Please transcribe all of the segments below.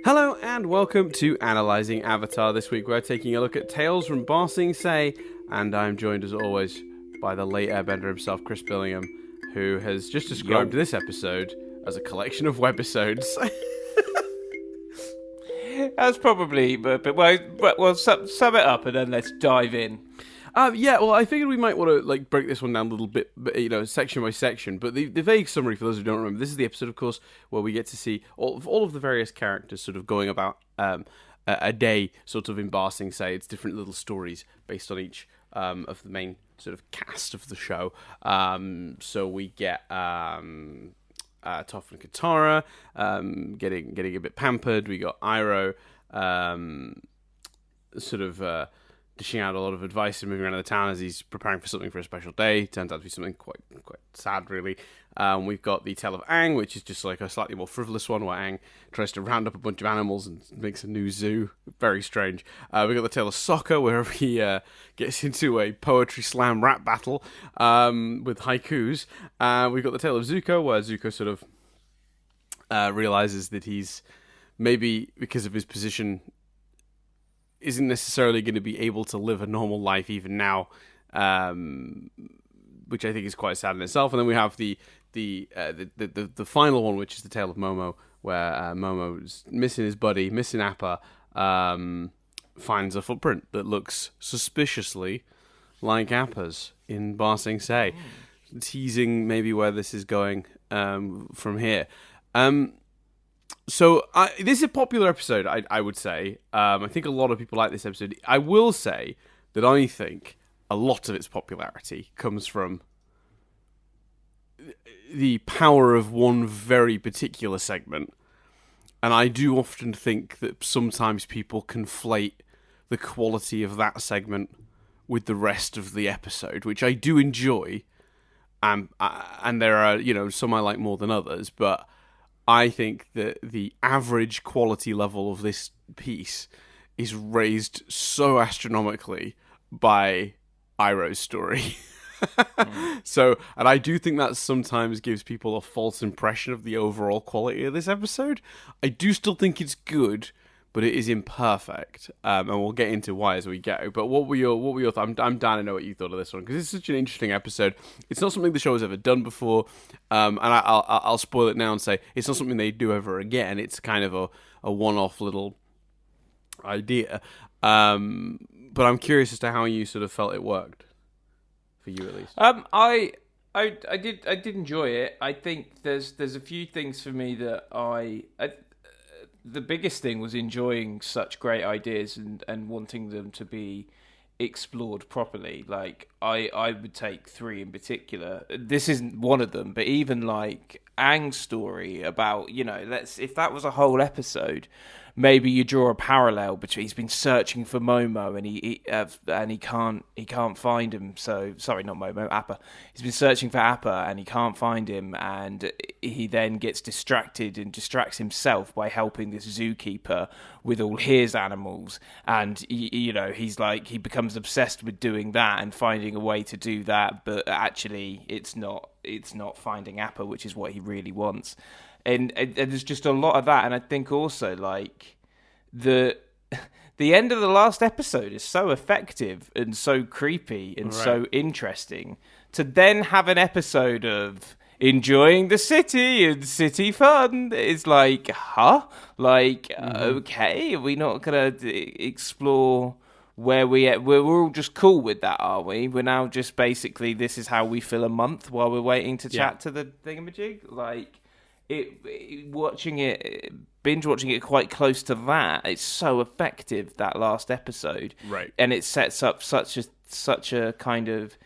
Hello and welcome to Analysing Avatar. This week we're taking a look at Tales from Ba Sing Se, and I'm joined as always by the late Airbender himself, Chris Billingham, who has just described this episode as a collection of webisodes. That's probably, but well, sum it up and then let's dive in. I figured we might want to break this one down a little bit, section by section. But the vague summary, for those who don't remember, this is the episode, of course, where we get to see all of the various characters sort of going about a day, sort of in Ba Sing Se. It's different little stories based on each of the main sort of cast of the show. So we get Toph and Katara getting a bit pampered. We got Iroh dishing out a lot of advice and moving around the town as he's preparing for something for a special day. Turns out to be something quite sad, really. We've got the Tale of Aang, which is just like a slightly more frivolous one, where Aang tries to round up a bunch of animals and makes a new zoo. Very strange. We've got the Tale of Sokka, where he gets into a poetry slam rap battle with haikus. We've got the Tale of Zuko, where Zuko sort of realizes that he's, maybe because of his position, isn't necessarily going to be able to live a normal life even now, which I think is quite sad in itself. And then we have the final one, which is the Tale of Momo, where Momo's missing his buddy, missing Appa, finds a footprint that looks suspiciously like Appa's in Ba Sing Se, teasing maybe where this is going from here. So this is a popular episode, I would say. I think a lot of people like this episode. I will say that I think a lot of its popularity comes from the power of one very particular segment. And I do often think that sometimes people conflate the quality of that segment with the rest of the episode, which I do enjoy. And there are, some I like more than others, but I think that the average quality level of this piece is raised so astronomically by Iroh's story. So, and I do think that sometimes gives people a false impression of the overall quality of this episode. I do still think it's good, but it is imperfect, and we'll get into why as we go. But what were your thoughts? I'm dying to know what you thought of this one, because it's such an interesting episode. It's not something the show has ever done before, and I'll spoil it now and say it's not something they do ever again. It's kind of a one-off little idea, but I'm curious as to how you sort of felt it worked for you, at least. I did enjoy it. I think there's a few things for me that the biggest thing was enjoying such great ideas and wanting them to be explored properly. Like, I would take three in particular. This isn't one of them, but even like Aang's story about, if that was a whole episode, maybe you draw a parallel between he's been searching for Momo and he can't find him. So sorry, not Momo, Appa. He's been searching for Appa and he can't find him, and he then gets distracted and distracts himself by helping this zookeeper with all his animals. And he's like, he becomes obsessed with doing that and finding a way to do that, but actually it's not finding Appa, which is what he really wants. And there's just a lot of that, and I think also like the end of the last episode is so effective and so creepy and so interesting. To then have an episode of enjoying the city and city fun is like, okay, are we not gonna explore where we're all just cool with that, are we? We're now just basically, this is how we fill a month while we're waiting to chat to the thingamajig, like. Binge watching it quite close to that. It's so effective, that last episode, right? And it sets up such a kind of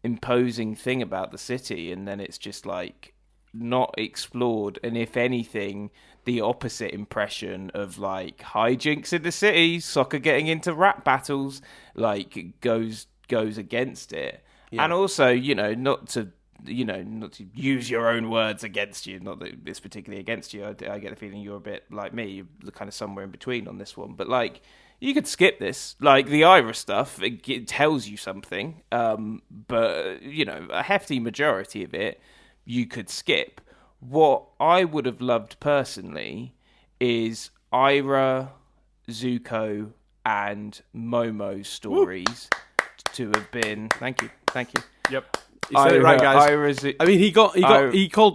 imposing thing about the city, and then it's just like not explored. And if anything, the opposite impression of like hijinks in the city, Sokka getting into rap battles, like goes against it. Yeah. And also, not to use your own words against you. Not that it's particularly against you. I get the feeling you're a bit like me. You're kind of somewhere in between on this one. But like, you could skip this. Like the Ira stuff, it tells you something. But a hefty majority of it you could skip. What I would have loved personally is Ira, Zuko, and Momo stories to have been. Thank you. Yep. You said it right, guys. I mean, he called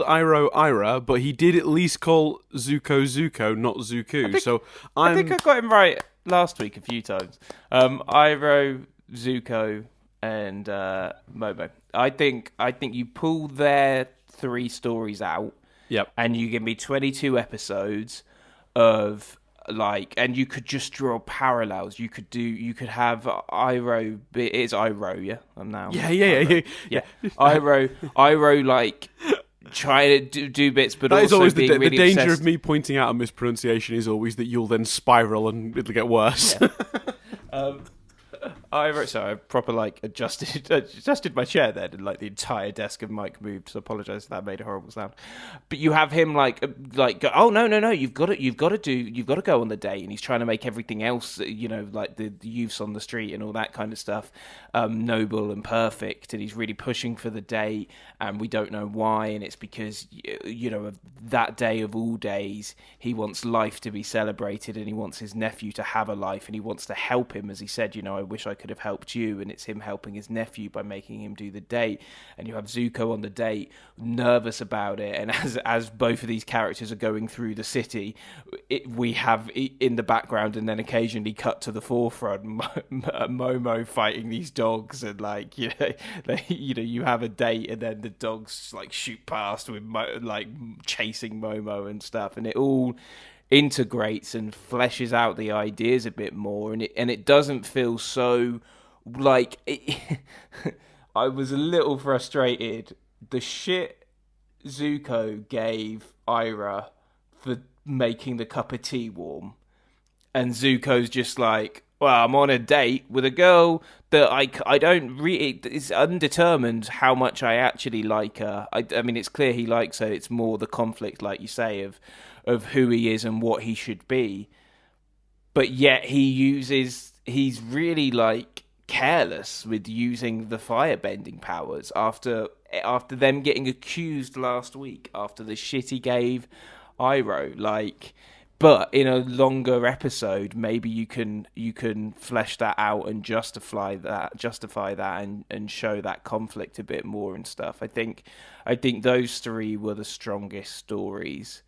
Iroh Ira, but he did at least call Zuko Zuko, not Zuku. I think I got him right last week a few times. Iroh, Zuko, and Momo. I think you pull their 3 stories out. Yep. And you give me 22 episodes of and you could just draw parallels. You could have Iroh. It's Iroh, yeah. I'm now. Yeah. Iroh, like trying to do bits, but that also is always being the really danger obsessed. of me pointing out a mispronunciation is always that you'll then spiral and it'll get worse. Yeah. I proper adjusted my chair then, and the entire desk of Mike moved. So I apologise if that made a horrible sound. But you have him go, oh no, you've got to go on the date, and he's trying to make everything else, the youths on the street and all that kind of stuff, noble and perfect, and he's really pushing for the date, and we don't know why, and it's because of that day of all days, he wants life to be celebrated, and he wants his nephew to have a life, and he wants to help him, as he said, I wish I could have helped you, and it's him helping his nephew by making him do the date. And you have Zuko on the date, nervous about it, and as both of these characters are going through the city, we have in the background and then occasionally cut to the forefront Momo fighting these dogs, and you have a date, and then the dogs shoot past with chasing Momo and stuff, and it all integrates and fleshes out the ideas a bit more, and it doesn't feel so I was a little frustrated. The shit Zuko gave Ira for making the cup of tea warm, and Zuko's just well, I'm on a date with a girl that I don't really. It's undetermined how much I actually like her. I mean, it's clear he likes her. It's more the conflict, like you say, of who he is and what he should be. But yet he's really careless with using the firebending powers after them getting accused last week after the shit he gave Iroh. But in a longer episode, maybe you can flesh that out and justify that and show that conflict a bit more and stuff. I think those 3 were the strongest stories.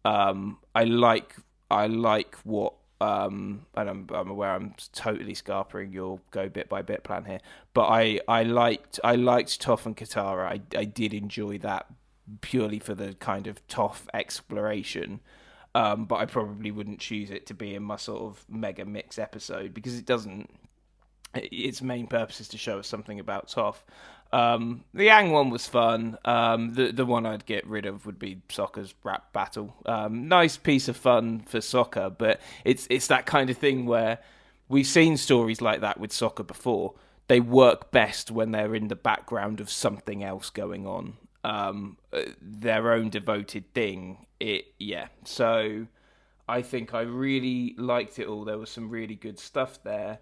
I like what and I'm aware I'm totally scarpering your go bit by bit plan here, but I liked Toph and Katara. I did enjoy that purely for the kind of Toph exploration. But I probably wouldn't choose it to be in my sort of mega mix episode, because it doesn't. Its main purpose is to show us something about Toph. The Yang one was fun. The one I'd get rid of would be Sokka's rap battle. Nice piece of fun for Sokka, but it's that kind of thing where we've seen stories like that with Sokka before. They work best when they're in the background of something else going on. Their own devoted thing. So I think I really liked it all. There was some really good stuff there.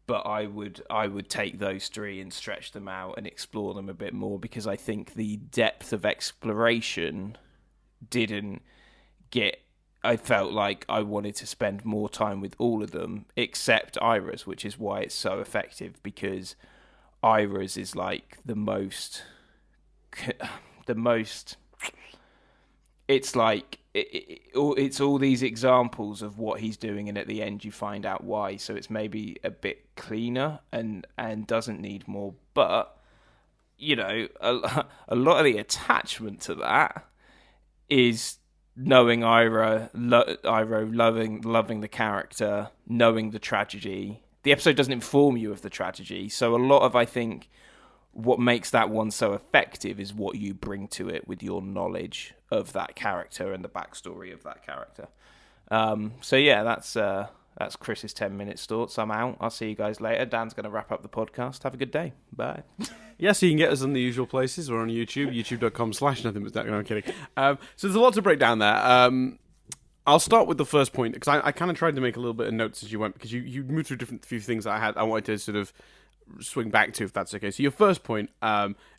But I would take those 3 and stretch them out and explore them a bit more, because I think the depth of exploration didn't get. I felt like I wanted to spend more time with all of them except Iris, which is why it's so effective, because Iris is the most. It's it's all these examples of what he's doing, and at the end you find out why. So it's maybe a bit cleaner and doesn't need more. But a lot of the attachment to that is knowing Iroh loving the character, knowing the tragedy. The episode doesn't inform you of the tragedy, so a lot of, I think, what makes that one so effective is what you bring to it with your knowledge of that character and the backstory of that character. So yeah, that's Chris's 10-minute thoughts. I'm out. I'll see you guys later. Dan's going to wrap up the podcast. Have a good day. Bye. Yeah, so you can get us on the usual places. We're on YouTube, youtube.com/nothing but that. No, I'm kidding. So there's a lot to break down there. I'll start with the first point, because I kind of tried to make a little bit of notes as you went, because you moved through different few things that I wanted to sort of swing back to, if that's okay. So your first point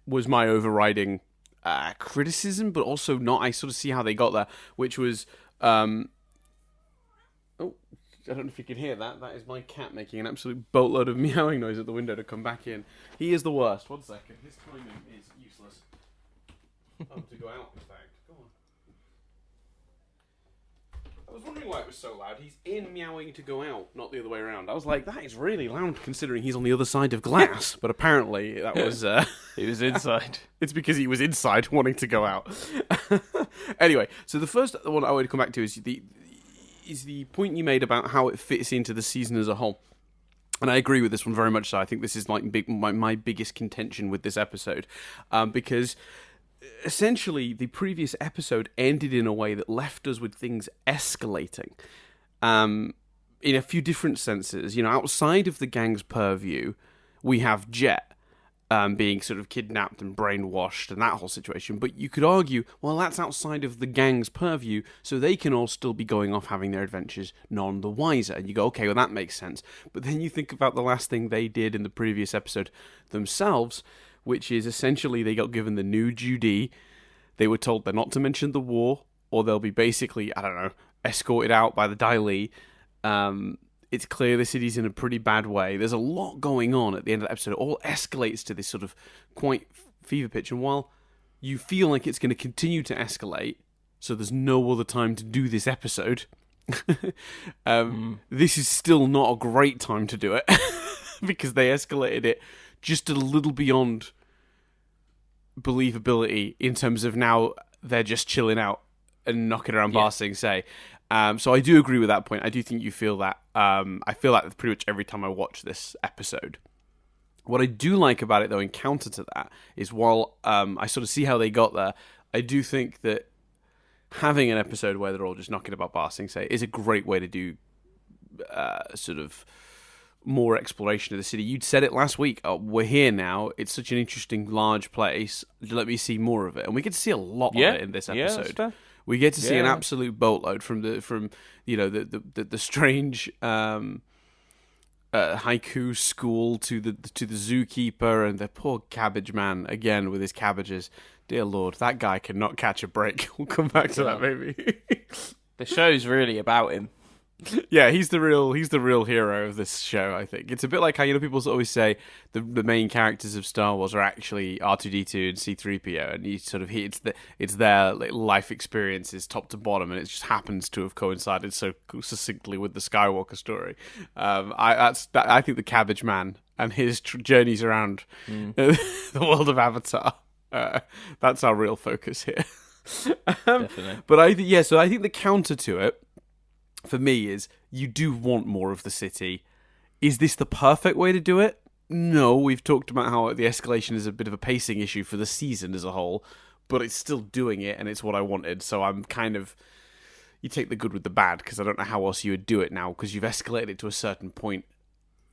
was my overriding criticism, but also not. I sort of see how they got there, which was Oh, I don't know if you can hear that. That is my cat making an absolute boatload of meowing noise at the window to come back in. He is the worst. 1 second. His timing is useless. Oh, to go out, in fact. Go on. I was wondering why it was so loud. He's in meowing to go out, not the other way around. I was like, that is really loud considering he's on the other side of glass. But apparently that was... He was inside. It's because he was inside wanting to go out. Anyway, so the first one I want to come back to is the point you made about how it fits into the season as a whole. And I agree with this one very much so. I think this is like my biggest contention with this episode. Because... essentially, the previous episode ended in a way that left us with things escalating in a few different senses. You know, outside of the gang's purview, we have Jet being sort of kidnapped and brainwashed and that whole situation. But you could argue, well, that's outside of the gang's purview, so they can all still be going off having their adventures none the wiser. And you go, okay, well, that makes sense. But then you think about the last thing they did in the previous episode themselves, which is essentially they got given the new duty. They were told they're not to mention the war, or they'll be basically, I don't know, escorted out by the Dai. It's clear the city's in a pretty bad way. There's a lot going on at the end of the episode. It all escalates to this sort of quite fever pitch. And while you feel like it's going to continue to escalate, so there's no other time to do this episode, this is still not a great time to do it because they escalated it just a little beyond believability in terms of now they're just chilling out and knocking around Ba Sing Se. So I do agree with that point. I do think you feel that. I feel that pretty much every time I watch this episode. What I do like about it, though, in counter to that, is while I sort of see how they got there, I do think that having an episode where they're all just knocking about Ba Sing Se is a great way to do sort of more exploration of the city. You'd said it last week. Oh, we're here now. It's such an interesting, large place. Let me see more of it. And we get to see a lot of it in this episode. We get to see an absolute boatload from the strange haiku school to the zookeeper and the poor cabbage man again with his cabbages. Dear Lord, that guy cannot catch a break. We'll come back to that maybe. The show's really about him. Yeah, he's the real hero of this show, I think. It's a bit like how, people always say the main characters of Star Wars are actually R2-D2 and C-3PO, and you sort of it's their life experiences top to bottom, and it just happens to have coincided so succinctly with the Skywalker story. I think the Cabbage Man and his journeys around the world of Avatar, that's our real focus here. Definitely. But so I think the counter to it, for me, is you do want more of the city. Is this the perfect way to do it? No, we've talked about how the escalation is a bit of a pacing issue for the season as a whole, but it's still doing it, and it's what I wanted, so I'm kind of... You take the good with the bad, because I don't know how else you would do it now, because you've escalated it to a certain point.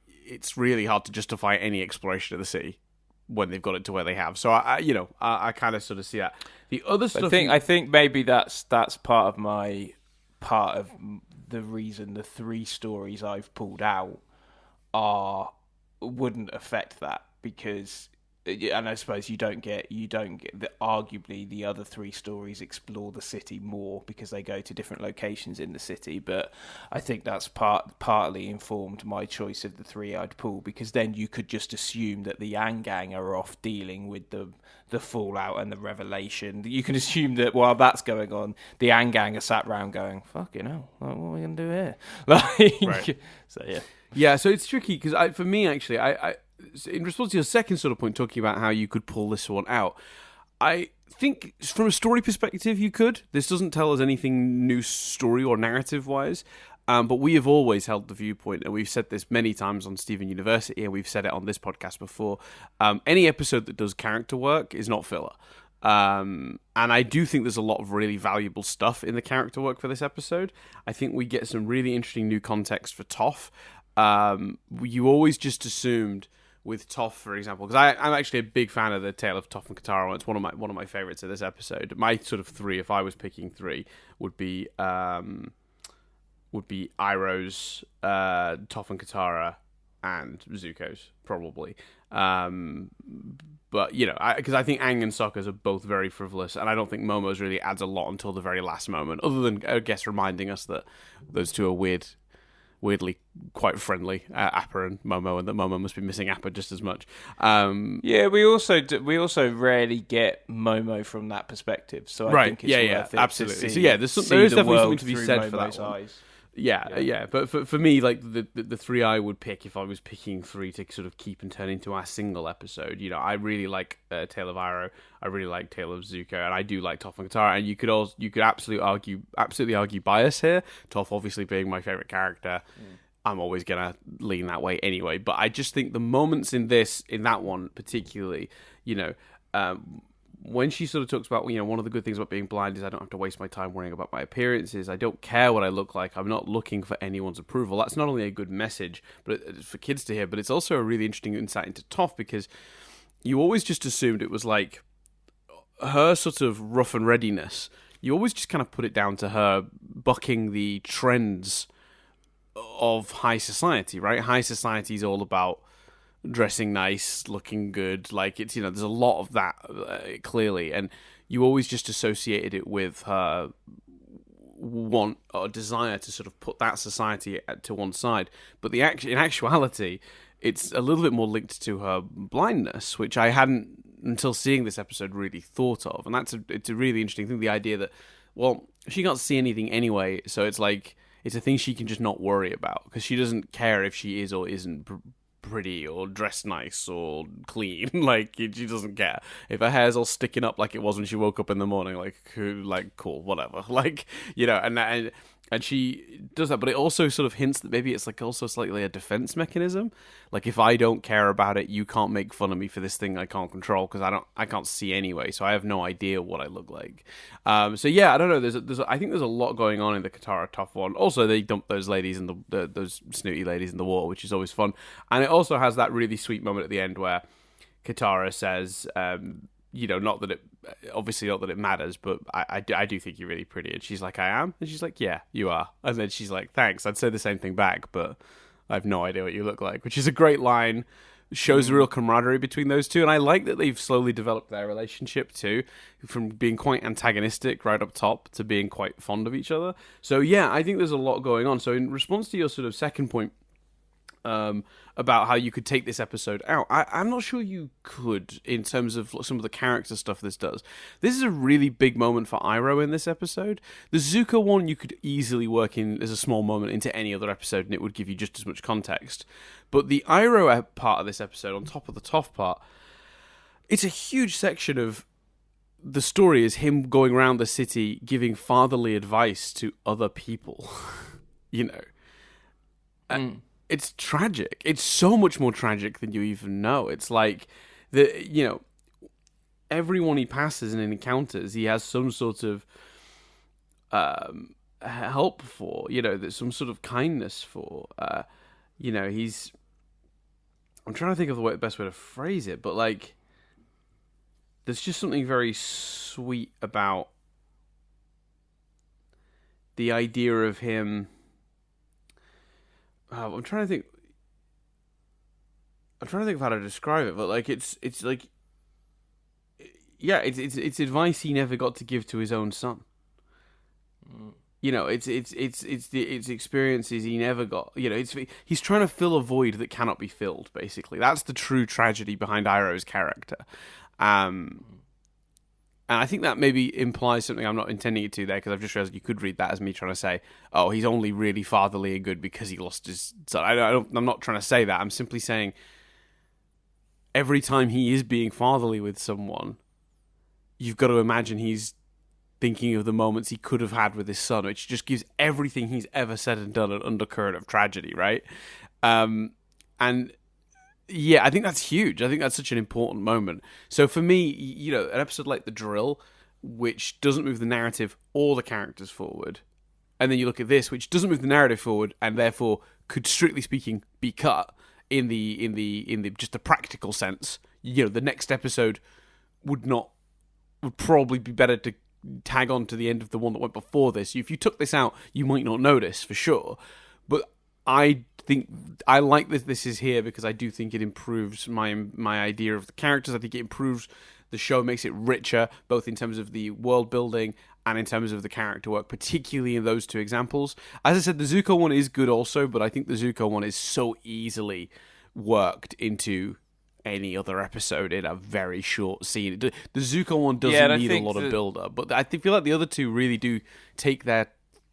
It's really hard to justify any exploration of the city when they've got it to where they have. So, I kind of sort of see that. The other stuff... I think maybe that's part of the reason the 3 stories I've pulled out wouldn't affect that, because, and I suppose you don't get arguably the other 3 stories explore the city more because they go to different locations in the city, but I think that's partly informed my choice of the 3 I'd pull, because then you could just assume that the Yang Gang are off dealing with the fallout and the revelation. You can assume that while that's going on, the Yang Gang are sat round going, fucking hell, what are we going to do here? Right. So, yeah. Yeah, so it's tricky, because for me, actually, I in response to your second sort of point, talking about how you could pull this one out, I think from a story perspective, you could. This doesn't tell us anything new story or narrative-wise, but we have always held the viewpoint, and we've said this many times on Steven University, and we've said it on this podcast before, any episode that does character work is not filler. And I do think there's a lot of really valuable stuff in the character work for this episode. I think we get some really interesting new context for Toph. You always just assumed with Toph, for example, because I'm actually a big fan of the Tale of Toph and Katara. It's one of my favorites of this episode. My sort of 3, if I was picking 3, would be Iroh's, Toph and Katara, and Zuko's, probably. But But, because I think Aang and Sokka's are both very frivolous, and I don't think Momo's really adds a lot until the very last moment, other than, I guess, reminding us that those two are weirdly quite friendly, Appa and Momo, and that Momo must be missing Appa just as much. Yeah, we also rarely get Momo from that perspective, so I think it's worth it absolutely. to see, So yeah, there is definitely something to be said for that Momo's one. eyes. Yeah. But for me, like the three I would pick if I was picking three to sort of keep and turn into our single episode. I really like Tale of Iroh. I really like Tale of Zuko, and I do like Toph and Katara. And you could absolutely argue bias here. Toph obviously being my favorite character. I'm always gonna lean that way anyway. But I just think the moments in that one particularly, when she sort of talks about, one of the good things about being blind is I don't have to waste my time worrying about my appearances. I don't care what I look like. I'm not looking for anyone's approval. That's not only a good message but for kids to hear, but it's also a really interesting insight into Toph, because you always just assumed it was like her sort of rough and readiness. You always just kind of put it down to her bucking the trends of high society, right? High society is all about dressing nice, looking good, like it's there's a lot of that clearly, and you always just associated it with her want or desire to sort of put that society to one side. But in actuality, it's a little bit more linked to her blindness, which I hadn't until seeing this episode really thought of, and it's a really interesting thing. The idea that, well, she can't see anything anyway, so it's like it's a thing she can just not worry about because she doesn't care if she is or isn't pretty or dressed nice or clean. Like, she doesn't care if her hair's all sticking up like it was when she woke up in the morning. Like cool, whatever. Like, and she does that, but it also sort of hints that maybe it's like also slightly a defense mechanism. Like, if I don't care about it, you can't make fun of me for this thing I can't control because I can't see anyway, so I have no idea what I look like. So yeah, I don't know. I think there's a lot going on in the Katara Toph one. Also, they dump those ladies in those snooty ladies in the water, which is always fun. And it also has that really sweet moment at the end where Katara says, not that it matters, but I do think you're really pretty. And she's like, I am? And she's like, yeah, you are. And then she's like, thanks. I'd say the same thing back, but I have no idea what you look like, which is a great line. Shows the real camaraderie between those two. And I like that they've slowly developed their relationship too, from being quite antagonistic right up top to being quite fond of each other. So yeah, I think there's a lot going on. So in response to your sort of second point, about how you could take this episode out, I'm not sure you could in terms of some of the character stuff this does. This is a really big moment for Iroh in this episode. The Zuko one you could easily work in as a small moment into any other episode and it would give you just as much context. But the Iroh part of this episode, on top of the Toph part, it's a huge section of the story is him going around the city giving fatherly advice to other people. It's tragic. It's so much more tragic than you even know. It's like everyone he passes and encounters, he has some sort of help for. There's some sort of kindness for. He's. I'm trying to think of the best way to phrase it, but like, there's just something very sweet about the idea of him. I'm trying to think of how to describe it, but like it's like, yeah, it's advice he never got to give to his own son. It's experiences he never got. He's trying to fill a void that cannot be filled. Basically, that's the true tragedy behind Iroh's character. And I think that maybe implies something I'm not intending it to there, because I've just realized you could read that as me trying to say, oh, he's only really fatherly and good because he lost his son. I'm not trying to say that. I'm simply saying every time he is being fatherly with someone, you've got to imagine he's thinking of the moments he could have had with his son, which just gives everything he's ever said and done an undercurrent of tragedy, right? And yeah, I think that's huge. I think that's such an important moment. So for me, an episode like The Drill, which doesn't move the narrative or the characters forward, and then you look at this, which doesn't move the narrative forward, and therefore could, strictly speaking, be cut in the just the practical sense. The next episode would probably be better to tag on to the end of the one that went before this. If you took this out, you might not notice for sure. But I think I like that this is here because I do think it improves my idea of the characters. I think it improves the show, makes it richer, both in terms of the world building and in terms of the character work, particularly in those two examples. As I said, the Zuko one is good also, but I think the Zuko one is so easily worked into any other episode in a very short scene. The Zuko one doesn't need a lot of build-up, but I feel like the other two really do take their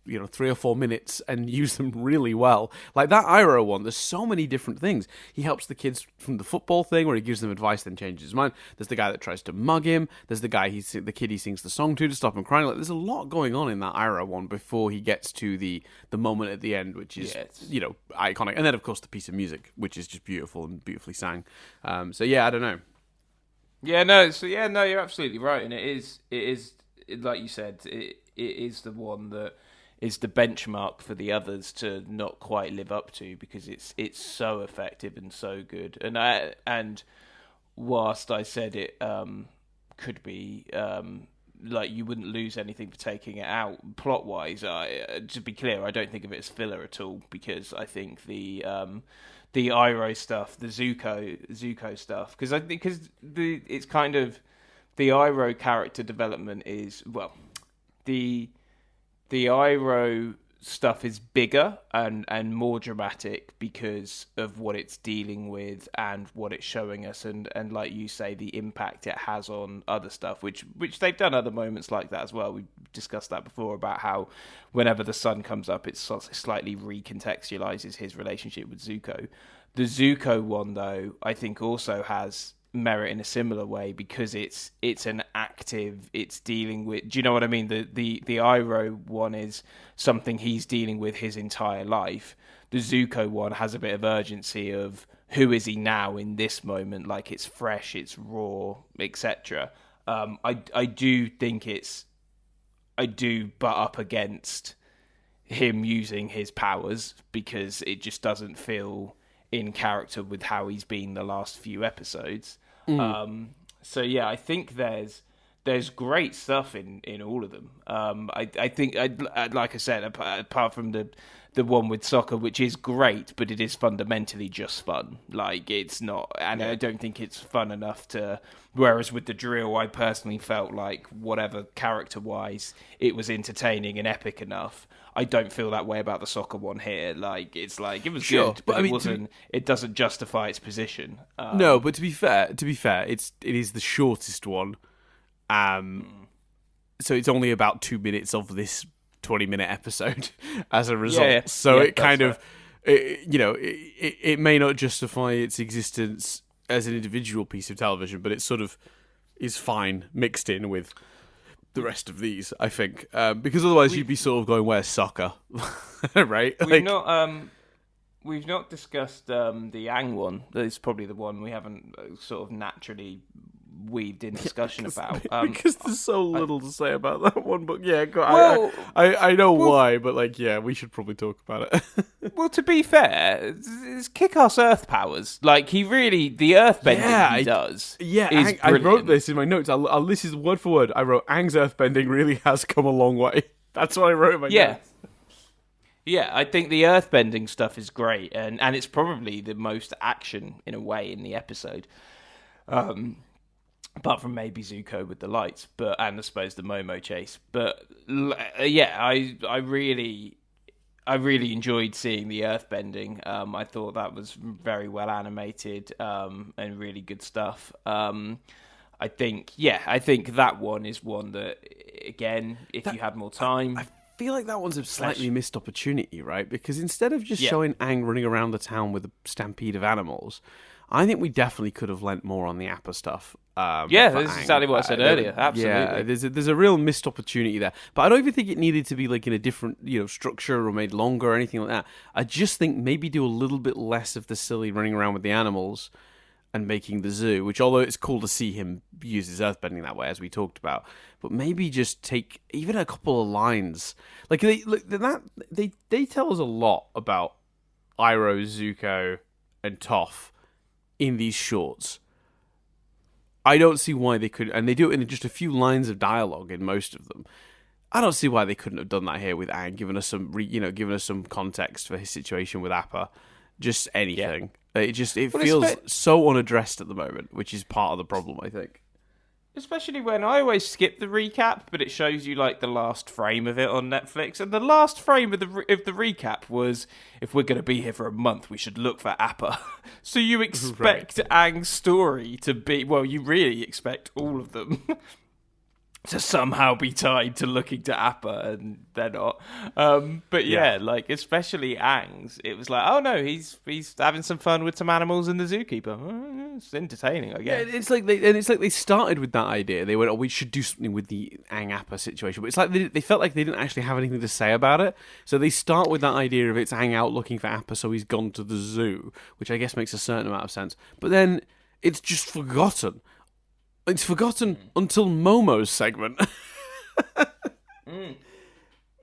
3 or 4 minutes and use them really well. Like that Iroh one, there's so many different things. He helps the kids from the football thing where he gives them advice then changes his mind. There's the guy that tries to mug him. There's the kid he sings the song to stop him crying. Like there's a lot going on in that Iroh one before he gets to the moment at the end, which is iconic. And then of course the piece of music, which is just beautiful and beautifully sang. So yeah, I don't know. You're absolutely right, and it is like you said, it is the one that is the benchmark for the others to not quite live up to, because it's so effective and so good. And whilst I said it could be like you wouldn't lose anything for taking it out plot wise, to be clear, I don't think of it as filler at all, because I think the Iroh stuff, the Zuko stuff, because it's kind of the Iroh character development is the Iroh stuff is bigger and more dramatic because of what it's dealing with and what it's showing us, and like you say, the impact it has on other stuff, which they've done other moments like that as well. We discussed that before about how whenever the sun comes up, it slightly recontextualizes his relationship with Zuko. The Zuko one, though, I think also has merit in a similar way because it's an active, it's dealing with, do you know what I mean? The Iroh one is something he's dealing with his entire life. The Zuko one has a bit of urgency of who is he now in this moment, like it's fresh, it's raw, etc. I do think I do butt up against him using his powers because it just doesn't feel in character with how he's been the last few episodes. So yeah, I think there's great stuff in all of them. I think like I said, apart from the one with soccer, which is great, but it is fundamentally just fun. Like it's not, and I don't think it's fun enough to. Whereas with the drill, I personally felt like whatever character wise, it was entertaining and epic enough. I don't feel that way about the soccer one here. Like it was good, but it doesn't justify its position. No, but to be fair, it is the shortest one. So it's only about 2 minutes of this 20-minute episode as a result. Yeah. So it kind of, it may not justify its existence as an individual piece of television, but it sort of is fine mixed in with the rest of these, I think, because otherwise you'd be sort of going, "Where's soccer?" Right? We've not discussed the Aang one. That's probably the one we haven't sort of naturally weaved in discussion about. Because there's so little to say about that one. But yeah, I know why, but we should probably talk about it. Well, to be fair, it's kick-ass Earth powers. Like the Earthbending he does. Yeah, is I wrote this in my notes. This is word for word. I wrote Aang's Earthbending really has come a long way. That's what I wrote in my notes. Yeah, I think the Earthbending stuff is great, and it's probably the most action in a way in the episode. Apart from maybe Zuko with the lights, and I suppose the Momo chase. But I really enjoyed seeing the Earthbending. I thought that was very well animated and really good stuff. I think that one is one that, again, if you had more time. I feel like that one's a slightly missed opportunity, right? Because instead of just showing Aang running around the town with a stampede of animals, I think we definitely could have lent more on the Appa stuff. That's exactly what I said earlier. Absolutely. Yeah, there's a real missed opportunity there. But I don't even think it needed to be like in a different structure or made longer or anything like that. I just think maybe do a little bit less of the silly running around with the animals and making the zoo, which although it's cool to see him use his earthbending that way, as we talked about, but maybe just take even a couple of lines. Like they tell us a lot about Iroh, Zuko, and Toph in these shorts. I don't see why they could, and they do it in just a few lines of dialogue in most of them. I don't see why they couldn't have done that here with Aang, given us some context for his situation with Appa, just anything. It Well, feels so unaddressed at the moment, which is part of the problem, I think. Especially when I always skip the recap, but it shows you like the last frame of it on Netflix, and the last frame of the recap was, if we're going to be here for a month, we should look for Appa. So you expect Aang's story to be, well, you really expect all of them to somehow be tied to looking to Appa, and they're not. But yeah, like especially Aang's, it was like, oh no, he's having some fun with some animals in the zookeeper. It's entertaining, I guess. Yeah, it's like they started with that idea. They went, oh, we should do something with the Aang Appa situation. But it's like they felt like they didn't actually have anything to say about it. So they start with that idea of it's Aang out looking for Appa, so he's gone to the zoo, which I guess makes a certain amount of sense. But then it's just forgotten. It's forgotten until Momo's segment.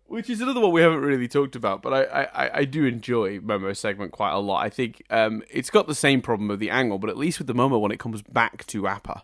Which is another one we haven't really talked about, but I do enjoy Momo's segment quite a lot. I think it's got the same problem with the angle, but at least with the Momo one, it comes back to Appa.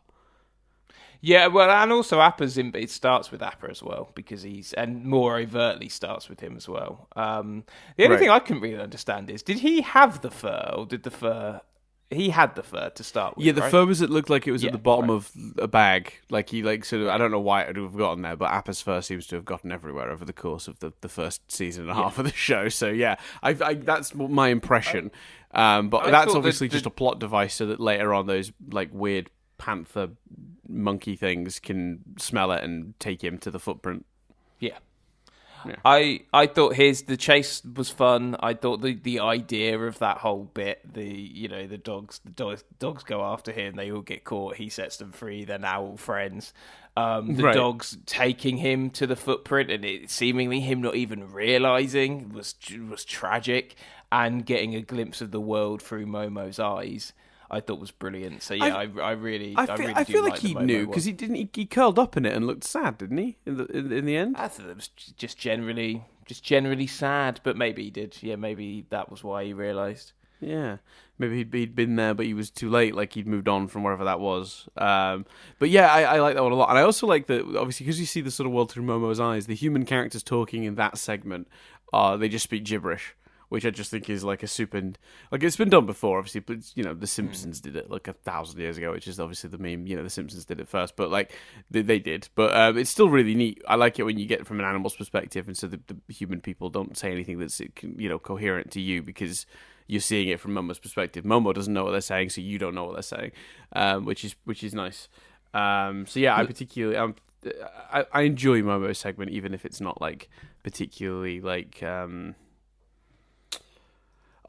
Yeah, well, and also it starts with Appa as well, because and more overtly starts with him as well. The only thing I couldn't really understand is, did he have the fur, or did the fur... He had the fur to start with. Yeah, the fur was, it looked like it was at the bottom of a bag. Like he sort of, I don't know why it would have gotten there, but Appa's fur seems to have gotten everywhere over the course of the first season and a half of the show. So yeah, I that's my impression. But that's obviously just a plot device so that later on those like weird panther monkey things can smell it and take him to the footprint. Yeah. Yeah. I thought the chase was fun. I thought the idea of that whole bit, the dogs go after him, they all get caught, he sets them free, they're now all friends. Dogs taking him to the footprint and it seemingly him not even realizing was tragic, and getting a glimpse of the world through Momo's eyes, I thought was brilliant. So yeah, I really feel like he knew, because he curled up in it and looked sad, didn't he? In the end, I thought it was just generally sad, but maybe he did. Yeah, maybe that was why he realised. Yeah, maybe he'd been there, but he was too late. Like he'd moved on from wherever that was. But yeah, I like that one a lot, and I also like that obviously because you see the sort of world through Momo's eyes. The human characters talking in that segment, they just speak gibberish, which I just think is like a super... Like, it's been done before, obviously, but, The Simpsons did it, like, 1,000 years ago, which is obviously the meme. The Simpsons did it first, but, like, they did. But it's still really neat. I like it when you get it from an animal's perspective, and so the human people don't say anything that's, coherent to you, because you're seeing it from Momo's perspective. Momo doesn't know what they're saying, so you don't know what they're saying, which is nice. So, yeah, I particularly... I enjoy Momo's segment, even if it's not, like, particularly, like...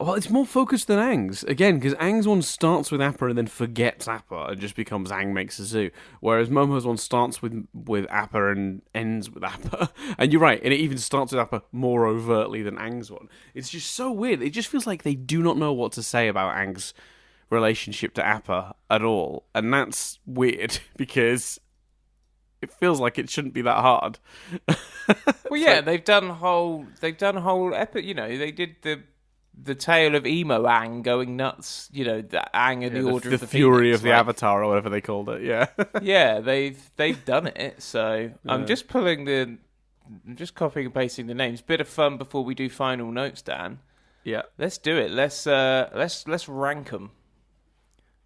Well, it's more focused than Aang's. Again, because Aang's one starts with Appa and then forgets Appa and just becomes Aang makes a zoo. Whereas Momo's one starts with Appa and ends with Appa. And you're right, and it even starts with Appa more overtly than Aang's one. It's just so weird. It just feels like they do not know what to say about Aang's relationship to Appa at all. And that's weird, because it feels like it shouldn't be that hard. Well, yeah, they've done whole epic, they did the tale of emo Aang going nuts, the Aang and the Order of the Fury Phoenix, of the Avatar, or whatever they called it. Yeah, yeah, they've done it. So I'm just copying and pasting the names. Bit of fun before we do final notes, Dan. Yeah, let's do it. Let's rank them.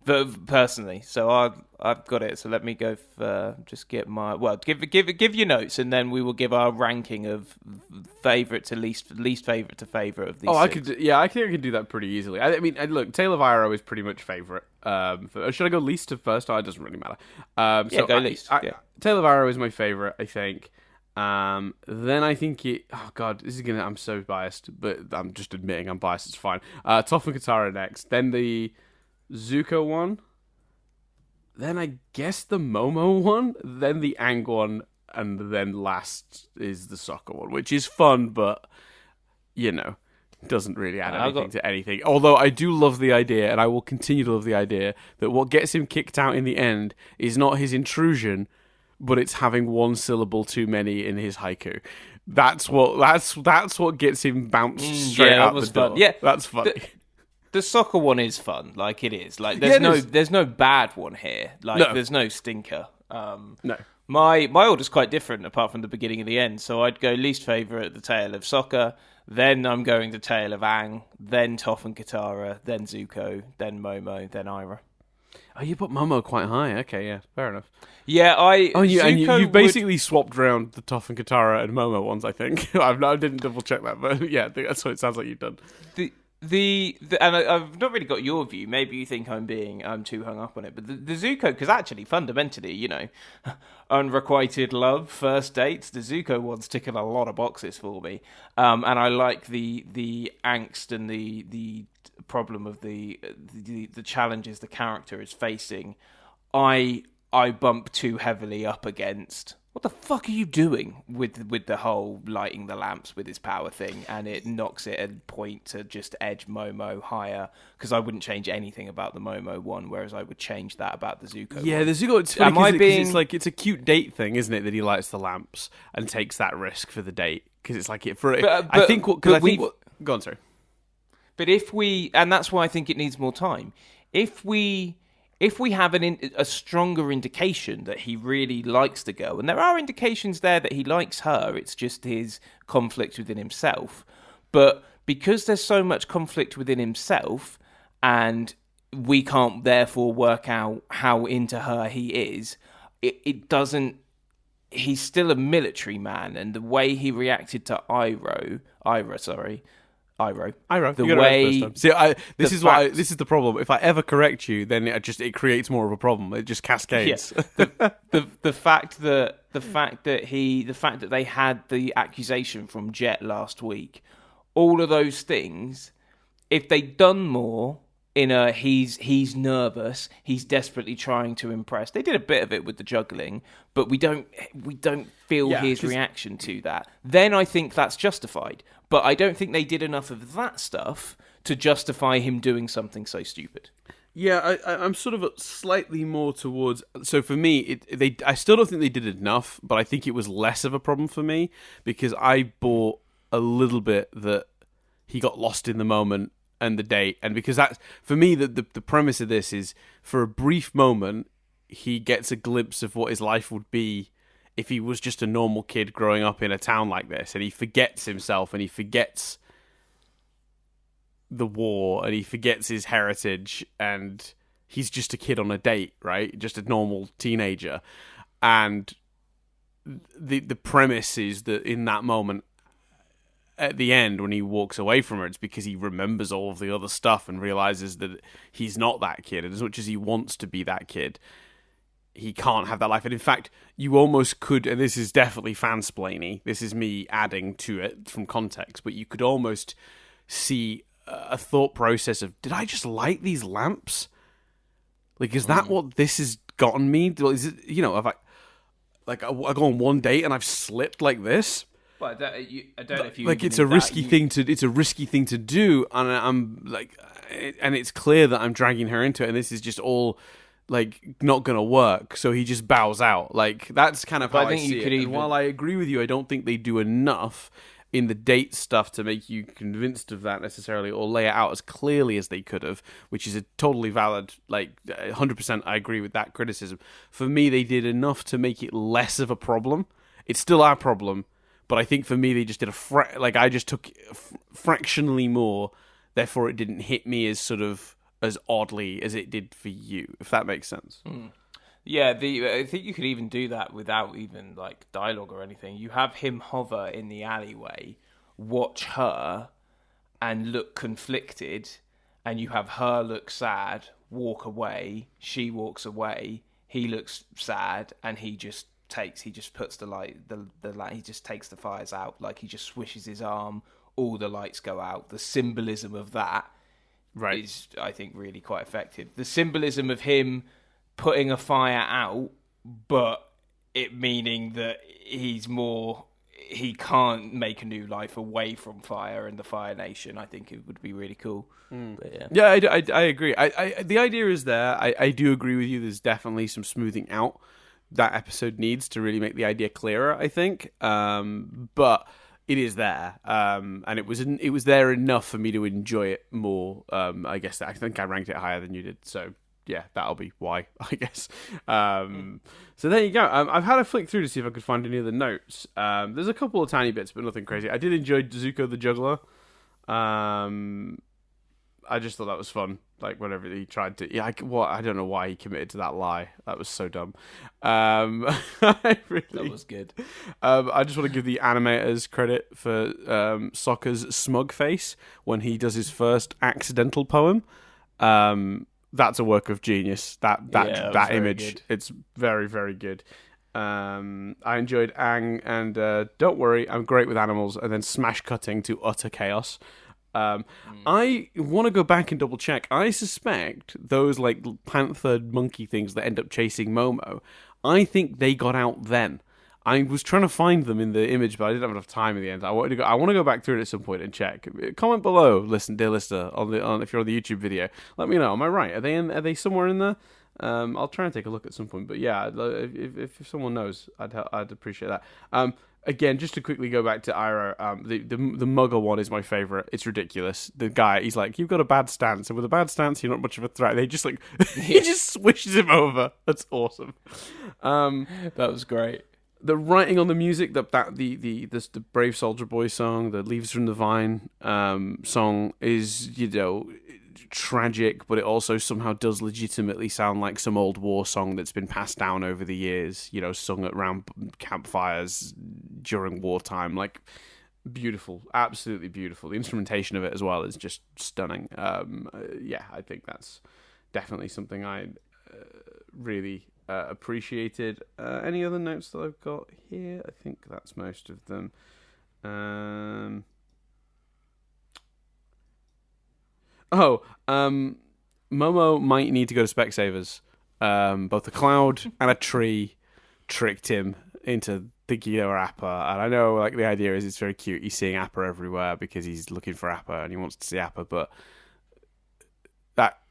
Personally, so I've got it. So let me go. Just get my give your notes, and then we will give our ranking of favourite to least favourite to favourite of these. Oh, I think I can do that pretty easily. I mean, look, Tale of Iroh is pretty much favourite. Should I go least to first? Oh, it doesn't really matter. Go least. Tale of Iroh is my favourite, I think. Then I think oh god, I'm so biased, but I'm just admitting I'm biased. It's fine. Toph and Katara next. Then the Zuko one, then I guess the Momo one, then the Aang one, and then last is the Sokka one, which is fun, but doesn't really add anything to anything. Although I do love the idea, and I will continue to love the idea, that what gets him kicked out in the end is not his intrusion, but it's having one syllable too many in his haiku. That's what gets him bounced straight out the door. Fun. Yeah, that's funny. The Sokka one is fun, like it is. Like there's no bad one here. Like there's no stinker. No. My order's quite different, apart from the beginning and the end. So I'd go least favourite, the Tale of Sokka. Then I'm going to Tale of Aang, then Toph and Katara, then Zuko, then Momo, then Ira. Oh, you put Momo quite high. Okay, yeah, fair enough. Yeah, you basically swapped around the Toph and Katara and Momo ones, I think. I didn't double check that, but yeah, I think that's what it sounds like you've done. And I've not really got your view. Maybe you think I'm too hung up on it, but the Zuko, because actually fundamentally, unrequited love, first dates, the Zuko one's ticking a lot of boxes for me, and I like the angst and the problem of the challenges the character is facing. I bump too heavily up against. What the fuck are you doing with the whole lighting the lamps with his power thing? And it knocks it a point to just edge Momo higher, because I wouldn't change anything about the Momo one, whereas I would change that about the Zuko. Yeah, one. the Zuko. It's funny because it's a cute date thing, isn't it? That he lights the lamps and takes that risk for the date, because it's like I think go on, sorry. But and that's why I think it needs more time. If we have a stronger indication that he really likes the girl, and there are indications there that he likes her, it's just his conflict within himself. But because there's so much conflict within himself, and we can't therefore work out how into her he is, it doesn't... He's still a military man, and the way he reacted to Iro. The way see, this is the problem. If I ever correct you, then it creates more of a problem. It just cascades. Yeah. the fact that they had the accusation from Jet last week, all of those things, if they'd done more in a he's nervous, he's desperately trying to impress. They did a bit of it with the juggling, but we don't feel his reaction to that. Then I think that's justified. But I don't think they did enough of that stuff to justify him doing something so stupid. Yeah, I'm sort of slightly more towards... So for me, I still don't think they did enough, but I think it was less of a problem for me, because I bought a little bit that he got lost in the moment and the date. And because that's... For me, the premise of this is, for a brief moment, he gets a glimpse of what his life would be if he was just a normal kid growing up in a town like this, and he forgets himself, and he forgets the war, and he forgets his heritage, and he's just a kid on a date, right? Just a normal teenager. And the premise is that in that moment, at the end, when he walks away from her, it's because he remembers all of the other stuff and realizes that he's not that kid, and as much as he wants to be that kid, he can't have that life. And in fact, you almost could, and this is definitely fansplainy, this is me adding to it from context, but you could almost see a thought process of, did I just light these lamps? Like, is that what this has gotten me? Is it, have I go on one date and I've slipped like this? Well, I don't know if you... Like, it's a risky thing to do, and I'm like, and it's clear that I'm dragging her into it, and this is just all... like, not gonna work, so he just bows out. Like, that's kind of how I see it. And while I agree with you, I don't think they do enough in the date stuff to make you convinced of that necessarily, or lay it out as clearly as they could have, which is a totally valid, 100% I agree with that criticism. For me, they did enough to make it less of a problem. It's still our problem, but I think for me, they just did I just took fractionally more, therefore it didn't hit me as sort of as oddly as it did for you, if that makes sense. Yeah, I think you could even do that without even dialogue or anything. You have him hover in the alleyway, watch her, and look conflicted, and you have her look sad, walk away, she walks away, he looks sad, and he just puts the light, he just takes the fires out, he just swishes his arm, all the lights go out. The symbolism of that is, I think, really quite effective. The symbolism of him putting a fire out, but it meaning that he can't make a new life away from fire and the Fire Nation, I think it would be really cool. But I agree. The idea is there. I do agree with you. There's definitely some smoothing out that episode needs to really make the idea clearer, I think. But it is there, and it was there enough for me to enjoy it more. I guess I think I ranked it higher than you did. So yeah, that'll be why, I guess. So there you go. I've had a flick through to see if I could find any other notes. There's a couple of tiny bits, but nothing crazy. I did enjoy Zuko the Juggler. I just thought that was fun. Like whenever he tried to, I don't know why he committed to that lie. That was so dumb. That was good. I just want to give the animators credit for Sokka's smug face when he does his first accidental poem. That's a work of genius. That image, good. It's very, very good. I enjoyed Aang and Don't Worry, I'm Great with Animals, and then smash cutting to utter chaos. I want to go back and double check. I suspect those like panther monkey things that end up chasing Momo, I think they got out then. I was trying to find them in the image, but I didn't have enough time in the end. I want to go back through it at some point and check. Comment below, dear listener, if you're on the YouTube video. Let me know. Am I right? Are they somewhere in there? I'll try and take a look at some point. But yeah, if someone knows, I'd appreciate that. Again, just to quickly go back to Iroh, the Muggle one is my favourite. It's ridiculous. The guy, he's like, you've got a bad stance, and with a bad stance, you're not much of a threat. They just like, he just swishes him over. That's awesome. That was great. The writing on the music, the Brave Soldier Boy song, the Leaves from the Vine song is, tragic, but it also somehow does legitimately sound like some old war song that's been passed down over the years, sung around campfires during wartime. Like, beautiful, absolutely beautiful. The instrumentation of it as well is just stunning. I think that's definitely something I really appreciated. Any other notes that I've got here? I think that's most of them. Momo might need to go to Specsavers. Both a cloud and a tree tricked him into thinking they were Appa. And I know, like, the idea is it's very cute. He's seeing Appa everywhere because he's looking for Appa and he wants to see Appa, but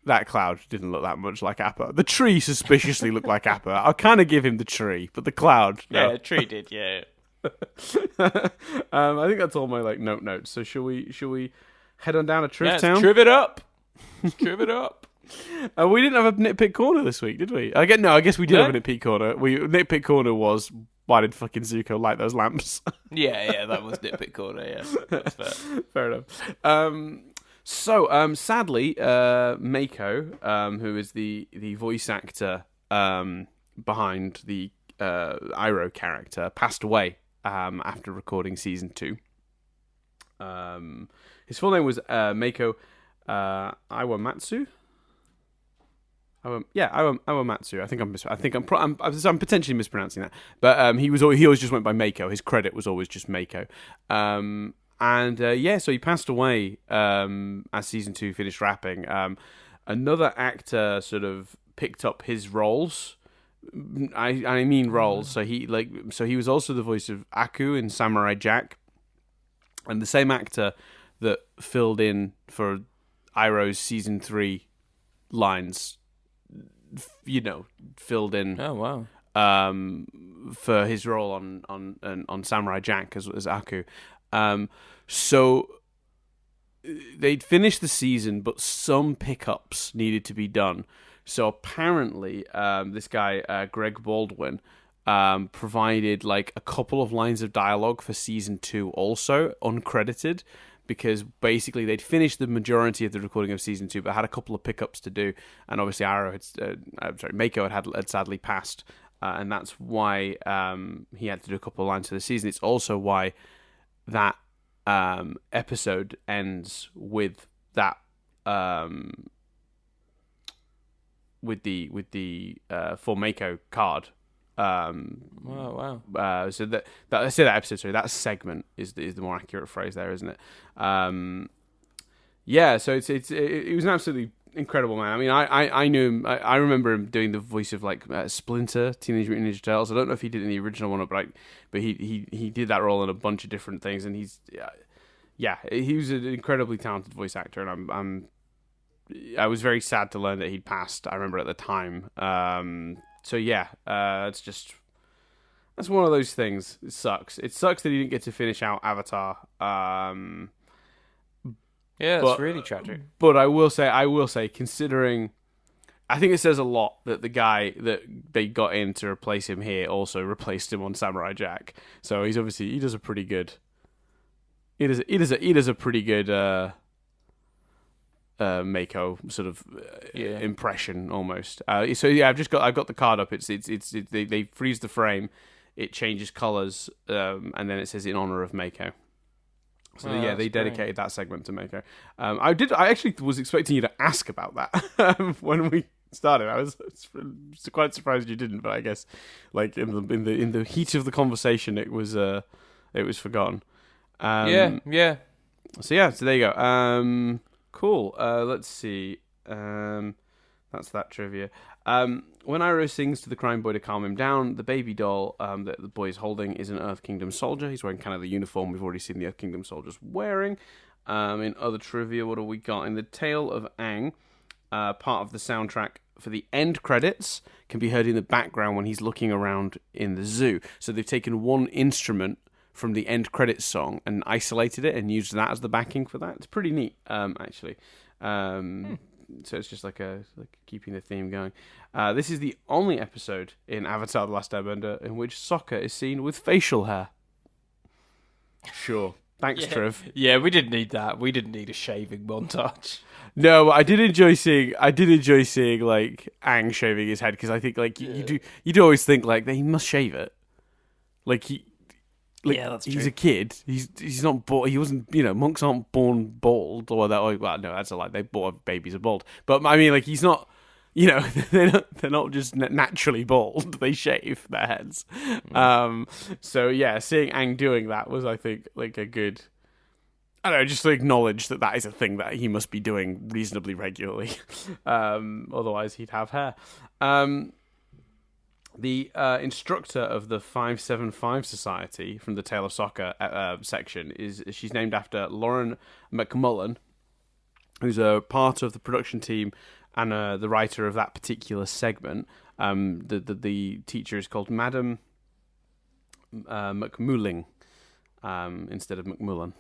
that cloud didn't look that much like Appa. The tree suspiciously looked like Appa. I'll kind of give him the tree, but the cloud, no. Yeah, the tree did, yeah. I think that's all my notes. So shall we head on down to Triv Town? Triv it up. Triv it up. We didn't have a nitpick corner this week, did we? I guess we did have a nitpick corner. Nitpick corner was, why did fucking Zuko light those lamps? Yeah, that was nitpick corner. Yeah, that's fair. Fair enough. So, sadly, Mako, who is the voice actor behind the Iroh character, passed away after recording season 2. His full name was Mako Iwamatsu. Iwamatsu. I think I'm potentially mispronouncing that, but he always just went by Mako. His credit was always just Mako. So he passed away as season 2 finished wrapping. Another actor sort of picked up his roles. I mean roles. So he was also the voice of Aku in Samurai Jack, and the same actor that filled in for Iroh's season 3 lines, filled in. Oh wow! For his role on Samurai Jack as Aku. So they'd finished the season, but some pickups needed to be done. So apparently, this guy Greg Baldwin provided like a couple of lines of dialogue for season 2, also uncredited, because basically they'd finished the majority of the recording of season 2, but had a couple of pickups to do, and obviously Mako had sadly passed, and that's why he had to do a couple of lines for the season. It's also why that episode ends with that with the for Mako card. Wow. So that episode, sorry, that segment is the more accurate phrase there, isn't it? So it was an absolutely incredible man. I mean, I knew him. I remember him doing the voice of like Splinter, Teenage Mutant Ninja Turtles. I don't know if he did it in the original one, but he did that role in a bunch of different things, and he was an incredibly talented voice actor, and I was very sad to learn that he'd passed. I remember at the time. That's one of those things. It sucks. It sucks that he didn't get to finish out Avatar. It's really tragic. But I will say, considering I think it says a lot that the guy that they got in to replace him here also replaced him on Samurai Jack. So he does a pretty good. He does a pretty good Mako sort of impression almost. So yeah, I've got the card up. It's they freeze the frame, it changes colors, and then it says in honor of Mako. So they dedicated that segment to Mako. I actually was expecting you to ask about that when we started. I was quite surprised you didn't, but I guess like in the heat of the conversation, it was forgotten. Yeah. So there you go. Cool. Let's see. That's that trivia. When Iroh sings to the crying boy to calm him down, the baby doll that the boy is holding is an Earth Kingdom soldier. He's wearing kind of the uniform we've already seen the Earth Kingdom soldiers wearing. In other trivia, what have we got? In the Tale of Aang, part of the soundtrack for the end credits can be heard in the background when he's looking around in the zoo. So they've taken one instrument from the end credits song and isolated it and used that as the backing for that. It's pretty neat, actually. So it's just like keeping the theme going. This is the only episode in Avatar The Last Airbender in which Sokka is seen with facial hair. Sure. Thanks, Trev. Yeah, we didn't need that. We didn't need a shaving montage. No, but I did enjoy seeing like Aang shaving his head, because I think like you do always think like he must shave it. Like that's he's true. a kid. He's not bald. He wasn't. Monks aren't born bald. Or that. Well, no, that's a lie. They born babies are bald. But I mean, like he's not. They're not just naturally bald. They shave their heads. So yeah, seeing Aang doing that was, I think, like a good. I don't know, just to acknowledge that is a thing that he must be doing reasonably regularly. Otherwise, he'd have hair. The instructor of the 575 Society from the Tale of Sokka section she's named after Lauren McMullen, who's a part of the production team and the writer of that particular segment. The teacher is called Madam McMulling instead of McMullen.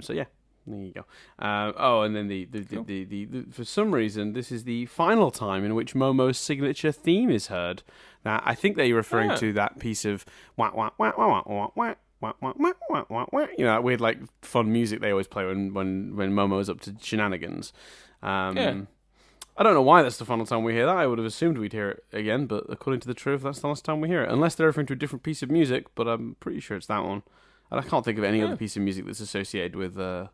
So yeah, there you go. And then the for some reason this is the final time in which Momo's signature theme is heard. Now I think they're referring to that piece of wah wah wah wah wah wah wah wah wah wah wah wah. That weird like fun music they always play when Momo's up to shenanigans. I don't know why that's the final time we hear that. I would have assumed we'd hear it again, but according to the truth, that's the last time we hear it. Unless they're referring to a different piece of music, but I'm pretty sure it's that one. And I can't think of any other piece of music that's associated with Momo.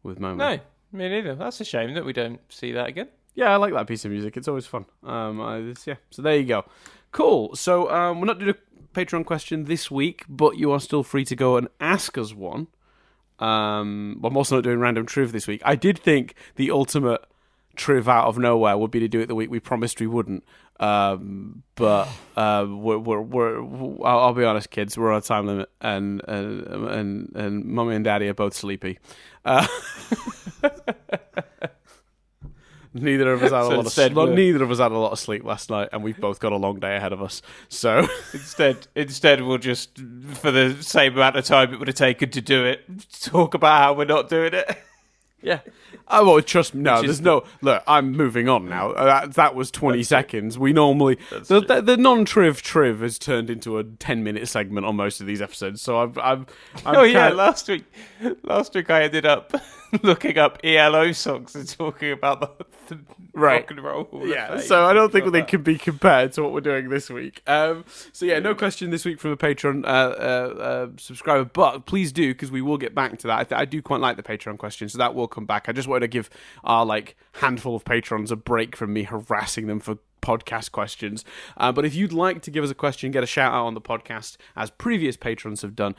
No, me neither. That's a shame that we don't see that again. Yeah, I like that piece of music. It's always fun. So there you go. Cool. So we're not doing a Patreon question this week, but you are still free to go and ask us one. I'm also not doing random triv this week. I did think the ultimate triv out of nowhere would be to do it the week we promised we wouldn't. But I'll be honest, kids, we're on a time limit, and Mummy and Daddy are both sleepy. Neither of us had a lot of sleep last night, and we've both got a long day ahead of us. So instead, we'll just, for the same amount of time it would have taken to do it, talk about how we're not doing it. Yeah. Oh, well, trust me. No, there's no... Look, I'm moving on now. That was 20 seconds. We normally... The non-triv has turned into a 10-minute segment on most of these episodes, so I'm last week I ended up looking up ELO songs and talking about the rock and roll. Yeah, so I don't think they can be compared to what we're doing this week. So yeah, no question this week from a Patreon subscriber, but please do, because we will get back to that. I do quite like the Patreon question, so that will come back. I just wanted to give our handful of patrons a break from me harassing them for podcast questions. But if you'd like to give us a question, get a shout out on the podcast, as previous patrons have done,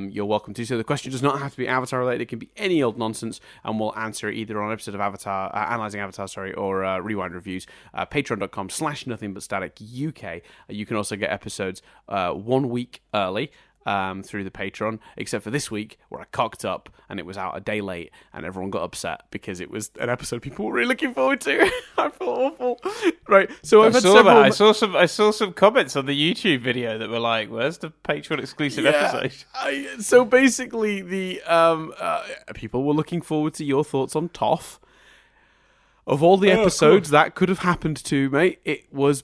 you're welcome to. So the question does not have to be Avatar related. It can be any old nonsense, and we'll answer it either on an episode of Avatar, Analysing Avatar, or Rewind Reviews. Patreon.com/NothingButStaticUK. You can also get episodes 1 week early through the Patreon, except for this week where I cocked up and it was out a day late and everyone got upset because it was an episode people were really looking forward to. I felt awful. Right, so I saw some comments on the YouTube video that were like, "Where's the Patreon exclusive episode?" So basically, the people were looking forward to your thoughts on Toph. Of all the episodes that could have happened to, mate, it was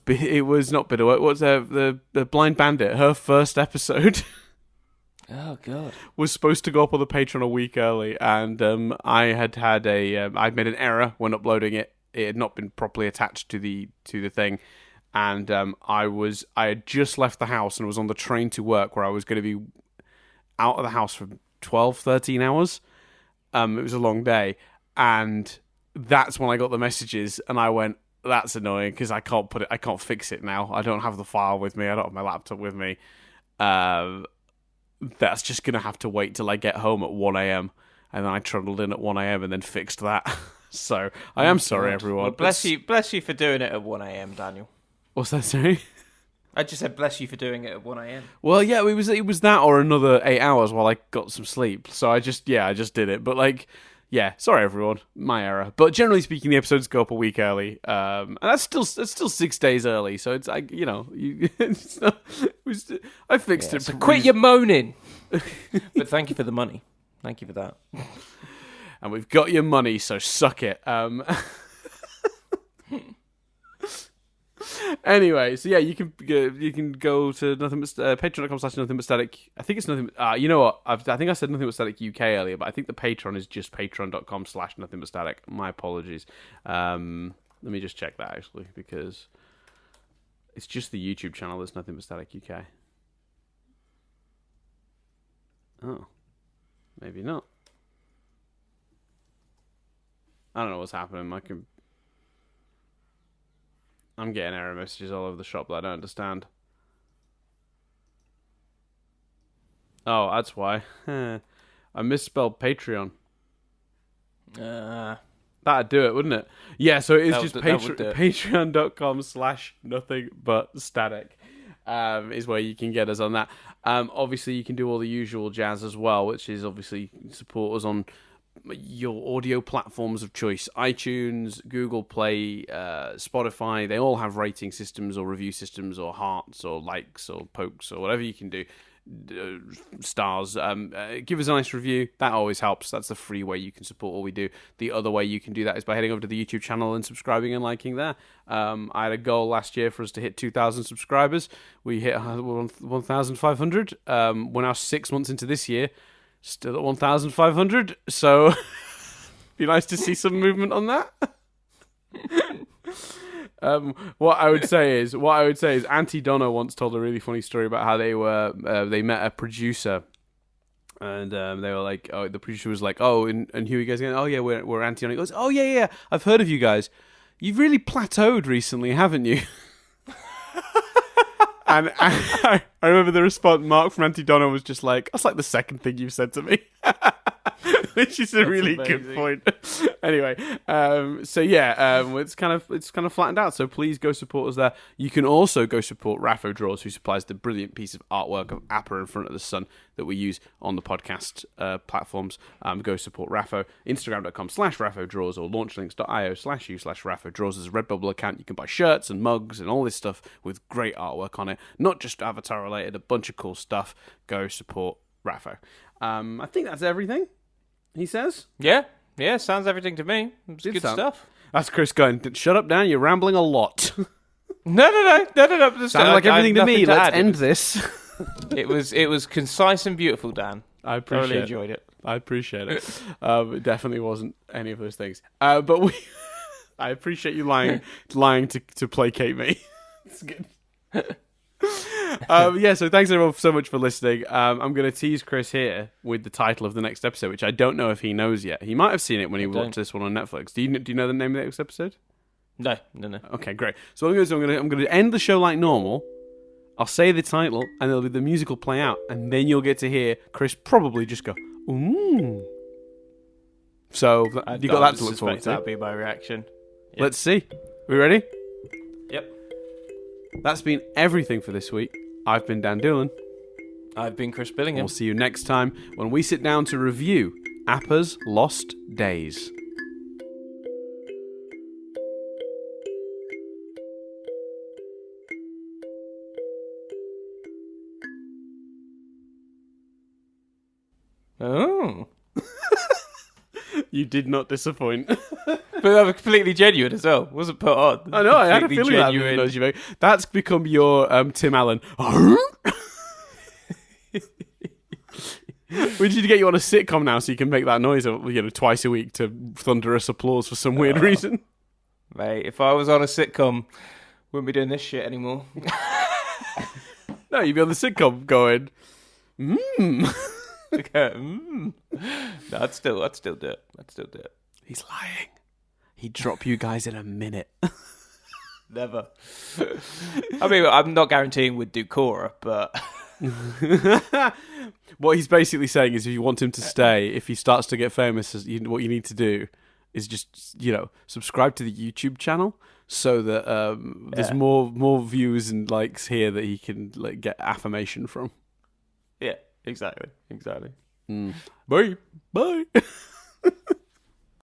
not Bitterwork. What's the Blind Bandit? Her first episode Oh god. was supposed to go up on the Patreon a week early, and I'd made an error when uploading it. It had not been properly attached to the thing, and I had just left the house and was on the train to work, where I was going to be out of the house for 12, 13 hours. It was a long day, and that's when I got the messages, and I went, "That's annoying because I can't fix it now. I don't have the file with me. I don't have my laptop with me. That's just gonna have to wait till I get home at 1 a.m." And then I trundled in at 1 a.m. and then fixed that. So I am sorry, everyone. Well, bless you for doing it at 1 a.m., Daniel. What's that, sorry? I just said bless you for doing it at 1 a.m. Well, yeah, it was that or another 8 hours while I got some sleep. So I just did it. But yeah, sorry everyone, my error. But generally speaking, the episodes go up a week early, and that's still 6 days early. So it's like, I fixed it. So quit your moaning. But thank you for the money. Thank you for that. And we've got your money, so suck it. Anyway, so yeah, you can go to patreon.com/nothing-but-static. I think it's nothing. You know what? I think I said Nothing But Static UK earlier, but I think the Patreon is just patreon.com/nothing-but-static. My apologies. Let me just check that actually, because it's just the YouTube channel that's Nothing But Static UK. Oh, maybe not. I don't know what's happening. I'm getting error messages all over the shop that I don't understand. Oh, that's why. I misspelled Patreon. That'd do it, wouldn't it? Yeah, so it's just patreon.com/nothing-but-static is where you can get us on that. Obviously, you can do all the usual jazz as well, which is obviously support us on your audio platforms of choice. iTunes, Google Play, Spotify, they all have rating systems or review systems or hearts or likes or pokes or whatever you can do. Stars. Give us a nice review. That always helps. That's the free way you can support what we do. The other way you can do that is by heading over to the YouTube channel and subscribing and liking there. I had a goal last year for us to hit 2,000 subscribers. We hit 1,500. We're now 6 months into this year, still at 1,500. So be nice to see some movement on that. What I would say is Auntie Donna once told a really funny story about how they met a producer, and they were like, oh, the producer was like, oh, and who are you guys going? Oh yeah, we're Auntie Donna. He goes, oh yeah, I've heard of you guys. You've really plateaued recently, haven't you? And I remember the response. Mark from Auntie Donna was just like, that's like the second thing you've said to me. Which is a really good point. Anyway, so yeah, it's kind of flattened out. So please go support us there. You can also go support Raphodraws, who supplies the brilliant piece of artwork of Appa in front of the sun that we use on the podcast platforms. Go support Rapho. Instagram.com/Raphodraws or launchlinks.io/u/Raphodraws. There's a Redbubble account. You can buy shirts and mugs and all this stuff with great artwork on it. Not just Avatar related, a bunch of cool stuff. Go support Rapho. I think that's everything. He says? Yeah, sounds everything to me. It's good stuff. That's Chris going, shut up, Dan, you're rambling a lot. No. Sounds like everything to me. Let's end this. It was concise and beautiful, Dan. I appreciate it. Enjoyed it. I appreciate it. It definitely wasn't any of those things. But I appreciate you lying to placate me. It's good. So thanks everyone so much for listening. I'm going to tease Chris here with the title of the next episode, which I don't know if he knows yet. He might have seen it when he watched this one on Netflix. Do you know the name of the next episode? No. Okay, great. So what I'm going to end the show like normal. I'll say the title, and there'll be the music will play out, and then you'll get to hear Chris probably just go, ooh. So you got that to look forward to. That'll be my reaction. Yep. Let's see. We ready? Yep. That's been everything for this week. I've been Dan Doolan. I've been Chris Billingham. We'll see you next time when we sit down to review Appa's Lost Days. Oh. You did not disappoint. But I'm completely genuine as well. Wasn't put on. I know. I had a Completely feeling that noise you make. That's become your Tim Allen. We need to get you on a sitcom now, so you can make that noise, twice a week to thunderous applause for some weird reason. Mate, if I was on a sitcom, wouldn't be doing this shit anymore. No, you'd be on the sitcom going, No, I'd still do it. He's lying. He'd drop you guys in a minute. Never. I mean, I'm not guaranteeing we'd do Cora, but... What he's basically saying is if you want him to stay, if he starts to get famous, what you need to do is just, subscribe to the YouTube channel so that there's more views and likes here that he can get affirmation from. Yeah, exactly. Bye.